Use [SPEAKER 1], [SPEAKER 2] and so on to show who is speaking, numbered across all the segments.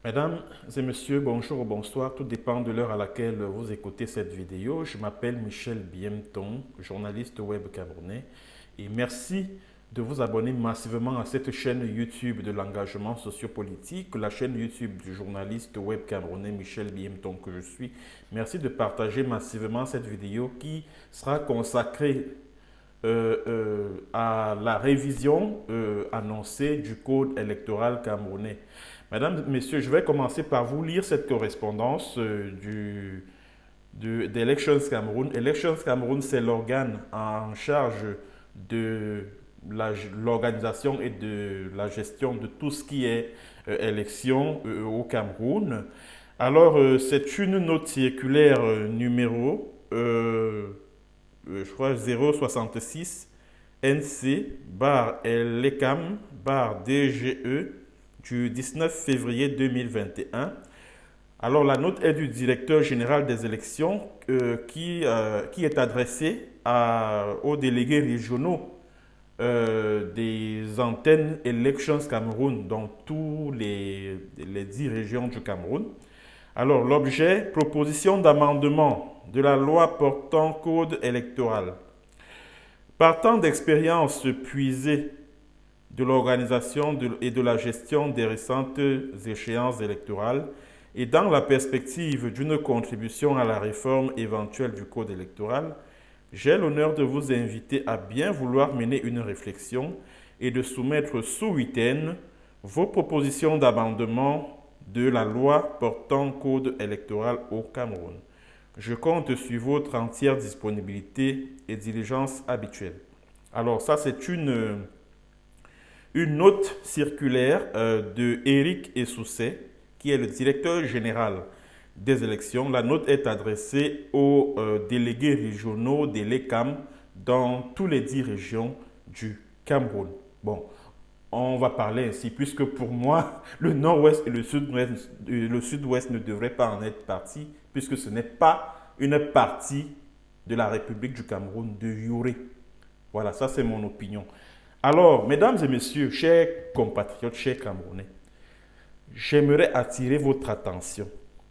[SPEAKER 1] Mesdames et messieurs, bonjour ou bonsoir, tout dépend de l'heure à laquelle vous écoutez cette vidéo. Je m'appelle Michel Biemton, journaliste web camerounais, et merci de vous abonner massivement à cette chaîne YouTube de l'engagement sociopolitique, la chaîne YouTube du journaliste web camerounais Michel Biemton que je suis. Merci de partager massivement cette vidéo qui sera consacrée à la révision annoncée du code électoral camerounais. Mesdames, Messieurs, je vais commencer par vous lire cette correspondance d'Elections Cameroun. Elections Cameroun, c'est l'organe en charge de l'organisation et de la gestion de tout ce qui est élection au Cameroun. Alors, c'est une note circulaire numéro je crois 066 NC bar LECAM bar DGE du 19 février 2021. Alors la note est du directeur général des élections qui est adressée aux délégués régionaux des antennes Elections Cameroun dans tous les 10 régions du Cameroun. Alors l'objet, proposition d'amendement de la loi portant code électoral. Partant d'expériences puisées de l'organisation et de la gestion des récentes échéances électorales et dans la perspective d'une contribution à la réforme éventuelle du code électoral, j'ai l'honneur de vous inviter à bien vouloir mener une réflexion et de soumettre sous week-end vos propositions d'amendement de la loi portant code électoral au Cameroun. Je compte sur votre entière disponibilité et diligence habituelle. Alors ça, c'est une note circulaire de Éric Essousset, qui est le directeur général des élections. La note est adressée aux délégués régionaux des LECAM dans toutes les 10 régions du Cameroun. Bon, on va parler ainsi, puisque pour moi, le nord-ouest et le sud-ouest ne devraient pas en être partis, puisque ce n'est pas une partie de la République du Cameroun de Youré. Voilà, ça c'est mon opinion. Alors, mesdames et messieurs, chers compatriotes, chers Camerounais, j'aimerais attirer votre attention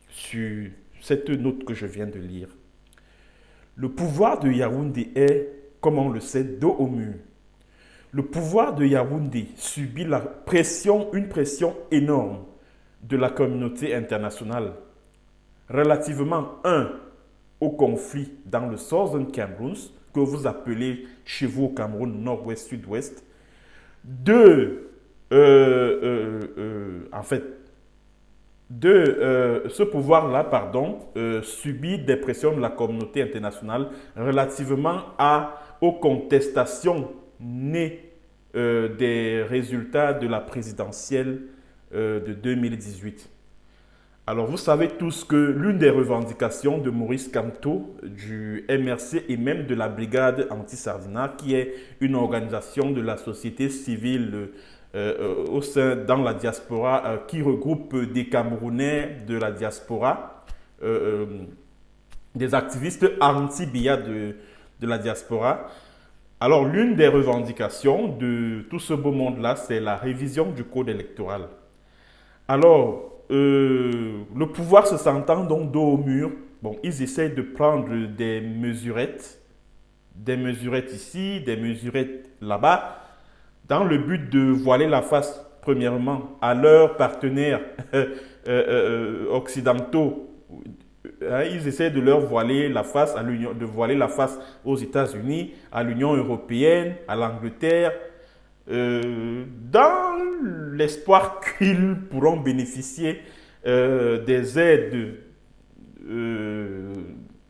[SPEAKER 1] sur cette note que je viens de lire. Le pouvoir de Yaoundé est, comme on le sait, dos au mur. Le pouvoir de Yaoundé subit une pression énorme de la communauté internationale relativement, un, au conflit dans le Southern Cameroun, que vous appelez chez vous au Cameroun nord-ouest, sud-ouest. Deux, en fait, ce pouvoir-là, pardon, subit des pressions de la communauté internationale relativement aux contestations nées des résultats de la présidentielle de 2018. Alors, vous savez tous que l'une des revendications de Maurice Kamto, du MRC et même de la Brigade Anti-Sardinat, qui est une organisation de la société civile dans la diaspora, qui regroupe des Camerounais de la diaspora, des activistes anti-BIA de la diaspora. Alors, l'une des revendications de tout ce beau monde-là, c'est la révision du code électoral. Alors, le pouvoir se sentant donc dos au mur, bon, ils essaient de prendre des mesurettes ici, des mesurettes là-bas, dans le but de voiler la face, premièrement, à leurs partenaires occidentaux. Ils essaient de leur voiler la face, de voiler la face aux États-Unis, à l'Union européenne, à l'Angleterre, dans l'espoir qu'ils pourront bénéficier des aides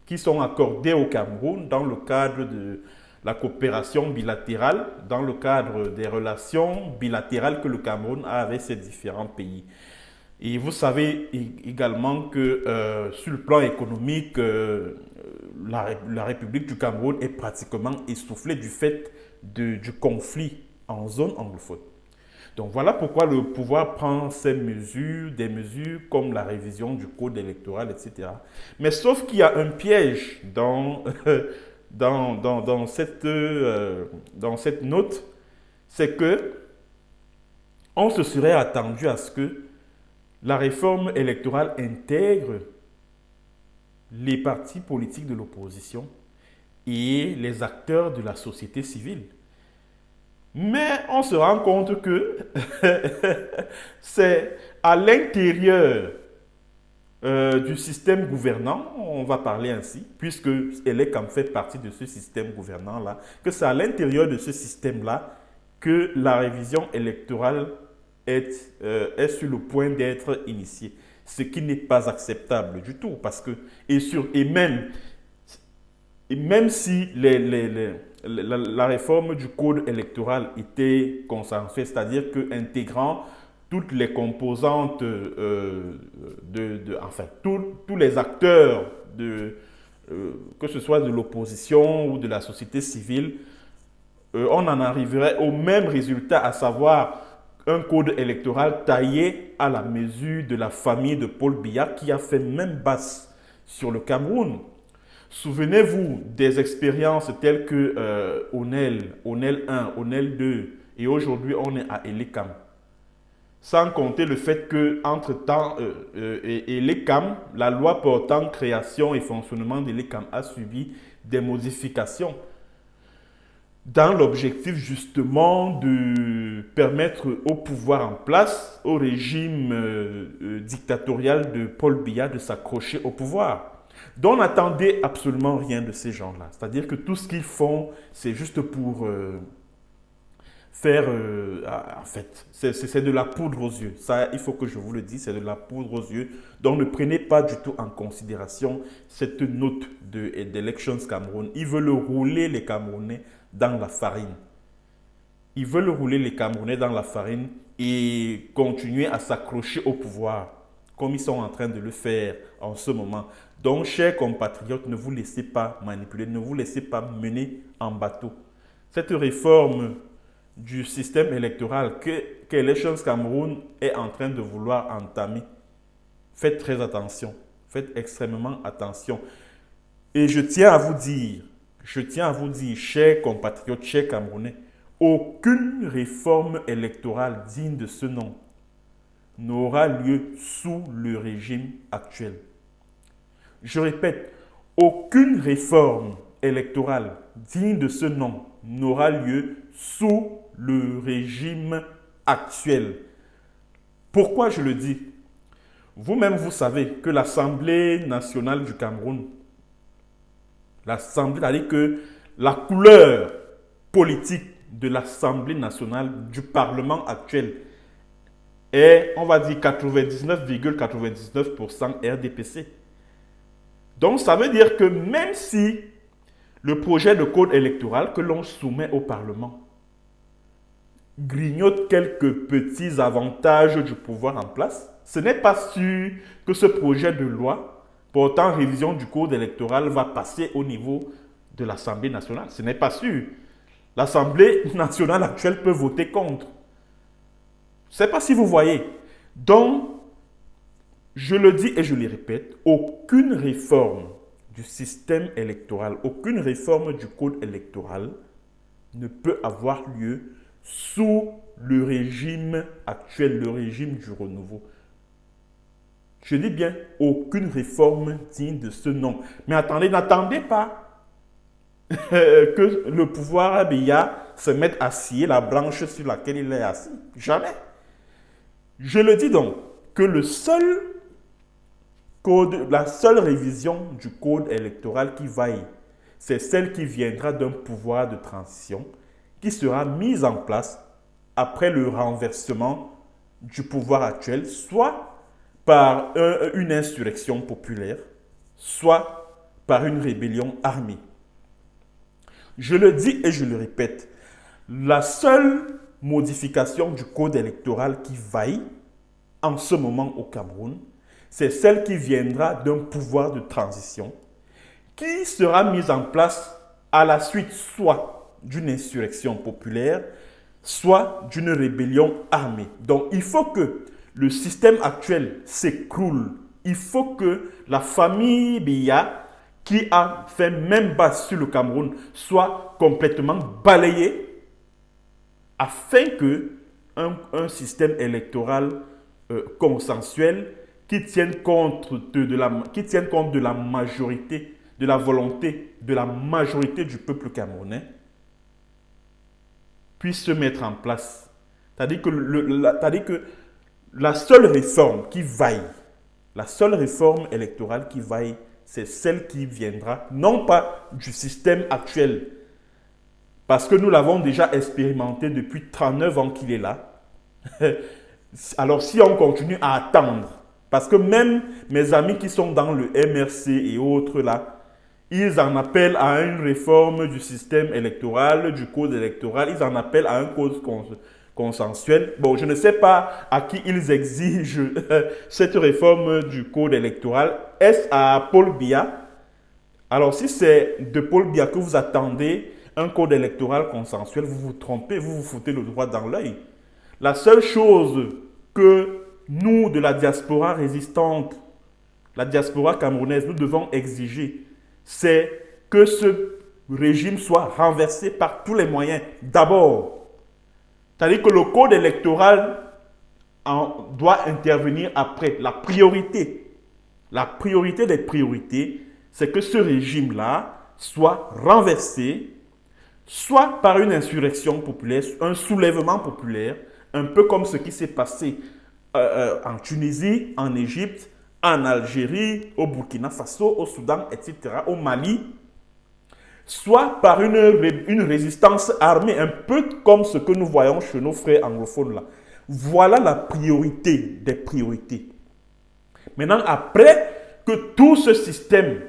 [SPEAKER 1] qui sont accordées au Cameroun dans le cadre de la coopération bilatérale, dans le cadre des relations bilatérales que le Cameroun a avec ces différents pays. Et vous savez également que sur le plan économique, la République du Cameroun est pratiquement essoufflée du fait du conflit en zone anglophone. Donc voilà pourquoi le pouvoir prend ces mesures, des mesures comme la révision du code électoral, etc. Mais sauf qu'il y a un piège dans cette note, c'est que on se serait attendu à ce que La réforme électorale intègre les partis politiques de l'opposition et les acteurs de la société civile. Mais on se rend compte que c'est à l'intérieur du système gouvernant, on va parler ainsi, puisque ELECAM fait partie de ce système gouvernant-là, que c'est à l'intérieur de ce système-là que la révision électorale est sur le point d'être initiée. Ce qui n'est pas acceptable du tout, parce que, et même si la réforme du code électoral était consensuelle, c'est-à-dire que intégrant toutes les composantes, enfin, tous les acteurs, que ce soit de l'opposition ou de la société civile, on en arriverait au même résultat, à savoir un code électoral taillé à la mesure de la famille de Paul Biya qui a fait même basse sur le Cameroun. Souvenez-vous des expériences telles que ONEL 1, ONEL 2 et aujourd'hui on est à ELECAM. Sans compter le fait que entre-temps, ELECAM, la loi portant création et fonctionnement de l'ELECAM a subi des modifications dans l'objectif justement de permettre au pouvoir en place, au régime dictatorial de Paul Biya de s'accrocher au pouvoir. Donc on n'attendait absolument rien de ces gens-là. C'est-à-dire que tout ce qu'ils font, c'est juste pour faire... en fait, c'est de la poudre aux yeux. Ça, il faut que je vous le dise, c'est de la poudre aux yeux. Donc ne prenez pas du tout en considération cette note d'Elections Cameroun. Ils veulent rouler les Camerounais dans la farine. Ils veulent rouler les Camerounais dans la farine et continuer à s'accrocher au pouvoir, comme ils sont en train de le faire en ce moment. Donc, chers compatriotes, ne vous laissez pas manipuler, ne vous laissez pas mener en bateau. Cette réforme du système électoral que Elections Cameroun est en train de vouloir entamer, faites très attention, faites extrêmement attention. Et je tiens à vous dire, chers compatriotes, chers Camerounais, aucune réforme électorale digne de ce nom n'aura lieu sous le régime actuel. Je répète, aucune réforme électorale digne de ce nom n'aura lieu sous le régime actuel. Pourquoi je le dis? Vous-même, vous savez que l'Assemblée nationale du Cameroun, l'Assemblée, c'est-à-dire que la couleur politique de l'Assemblée nationale du Parlement actuel est, on va dire, 99,99% RDPC. Donc, ça veut dire que même si le projet de code électoral que l'on soumet au Parlement grignote quelques petits avantages du pouvoir en place, ce n'est pas sûr que ce projet de loi portant révision du code électoral va passer au niveau de l'Assemblée nationale. Ce n'est pas sûr. L'Assemblée nationale actuelle peut voter contre. Je ne sais pas si vous voyez. Donc, je le dis et je le répète, aucune réforme du système électoral, aucune réforme du code électoral ne peut avoir lieu sous le régime actuel, le régime du renouveau. Je dis bien, aucune réforme digne de ce nom. Mais attendez, n'attendez pas que le pouvoir Biya se mette à scier la branche sur laquelle il est assis. Jamais. Je le dis donc, que la seule révision du code électoral qui vaille, c'est celle qui viendra d'un pouvoir de transition qui sera mise en place après le renversement du pouvoir actuel, soit par une insurrection populaire, soit par une rébellion armée. Je le dis et je le répète, la seule modification du code électoral qui vaille en ce moment au Cameroun, c'est celle qui viendra d'un pouvoir de transition qui sera mise en place à la suite soit d'une insurrection populaire, soit d'une rébellion armée. Donc il faut que le système actuel s'écroule. Il faut que la famille Biya, qui a fait même base sur le Cameroun, soit complètement balayée afin que un système électoral consensuels qui tiennent compte qui tiennent compte de la majorité, de la volonté de la majorité du peuple camerounais, puissent se mettre en place. C'est-à-dire que la seule réforme qui vaille, la seule réforme électorale qui vaille, c'est celle qui viendra, non pas du système actuel, parce que nous l'avons déjà expérimenté depuis 39 ans qu'il est là. Alors si on continue à attendre, parce que même mes amis qui sont dans le MRC et autres là, ils en appellent à une réforme du système électoral, du code électoral, ils en appellent à un code consensuel. Bon, je ne sais pas à qui ils exigent cette réforme du code électoral. Est-ce à Paul Biya? Alors, si c'est de Paul Biya que vous attendez un code électoral consensuel, vous vous trompez, vous vous foutez le droit dans l'œil. La seule chose que nous, de la diaspora résistante, la diaspora camerounaise, nous devons exiger, c'est que ce régime soit renversé par tous les moyens. D'abord, c'est-à-dire que le code électoral doit intervenir après. La priorité des priorités, c'est que ce régime-là soit renversé, soit par une insurrection populaire, un soulèvement populaire, un peu comme ce qui s'est passé en Tunisie, en Égypte, en Algérie, au Burkina Faso, au Soudan, etc., au Mali, soit par une résistance armée, un peu comme ce que nous voyons chez nos frères anglophones là. Voilà la priorité des priorités. Maintenant, après que tout ce système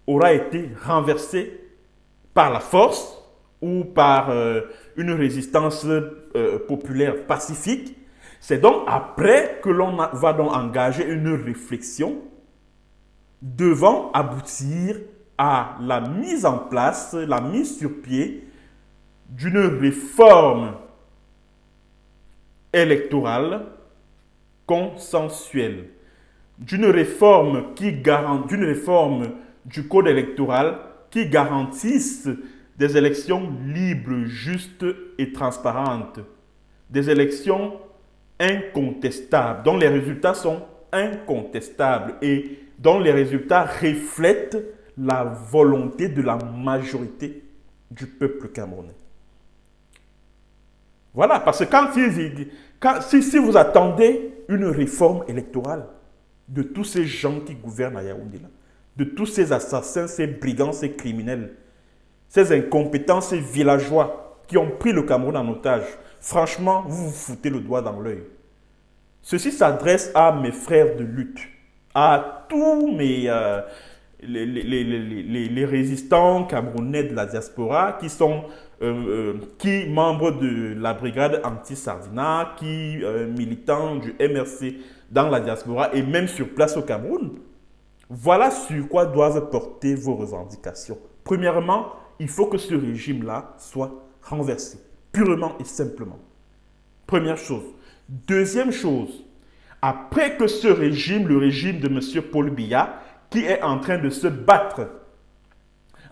[SPEAKER 1] aura été renversé par la force ou par une résistance populaire pacifique, c'est donc après que l'on va donc engager une réflexion devant aboutir à la mise en place, la mise sur pied d'une réforme électorale consensuelle, d'une réforme du code électoral qui garantisse des élections libres, justes et transparentes, des élections incontestables, dont les résultats sont incontestables et dont les résultats reflètent la volonté de la majorité du peuple camerounais. Voilà, parce que si vous attendez une réforme électorale de tous ces gens qui gouvernent à Yaoundé, là, de tous ces assassins, ces brigands, ces criminels, ces incompétents, ces villageois qui ont pris le Cameroun en otage, franchement, vous vous foutez le doigt dans l'œil. Ceci s'adresse à mes frères de lutte, à tous les résistants camerounais de la diaspora qui sont membres de la brigade anti-Sardina, qui militants du MRC dans la diaspora et même sur place au Cameroun. Voilà sur quoi doivent porter vos revendications. Premièrement, il faut que ce régime-là soit renversé, purement et simplement. Première chose. Deuxième chose, après que ce régime, le régime de M. Paul Biya, qui est en train de se battre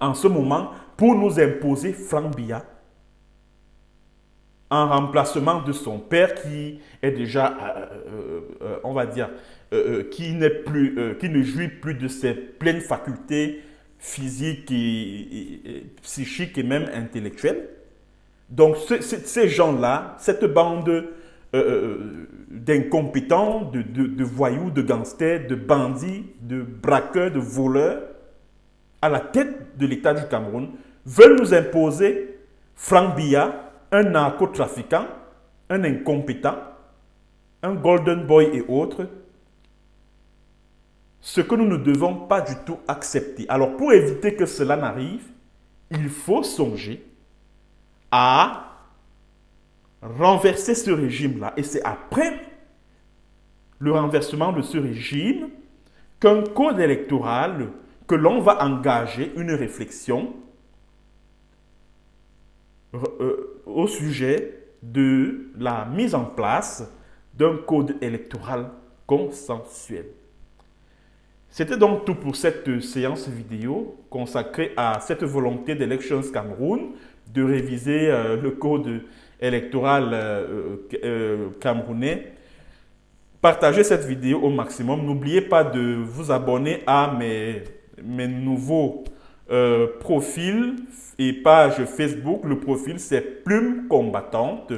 [SPEAKER 1] en ce moment pour nous imposer Franck Biya, en remplacement de son père qui est déjà, on va dire, qui ne jouit plus de ses pleines facultés physiques et psychiques et même intellectuelles. Donc ces gens-là, cette bande d'incompétents, de voyous, de gangsters, de bandits, de braqueurs, de voleurs, à la tête de l'État du Cameroun, veulent nous imposer Franck Biya, un narcotrafiquant, un incompétent, un golden boy et autres, ce que nous ne devons pas du tout accepter. Alors pour éviter que cela n'arrive, il faut songer à renverser ce régime-là. Et c'est après le renversement de ce régime qu'un code électoral, que l'on va engager une réflexion au sujet de la mise en place d'un code électoral consensuel. C'était donc tout pour cette séance vidéo consacrée à cette volonté d'Elections Cameroun de réviser le code électoral camerounais Partagez cette vidéo au maximum. N'oubliez pas de vous abonner à mes nouveaux profils et pages Facebook. Le profil, c'est Plume Combattante.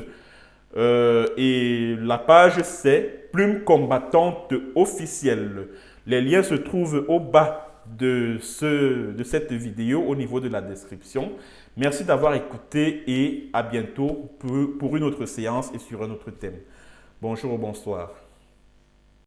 [SPEAKER 1] Et la page, c'est Plume Combattante officielle. Les liens se trouvent au bas de cette vidéo, au niveau de la description. Merci d'avoir écouté et à bientôt pour une autre séance et sur un autre thème. Bonjour ou bonsoir.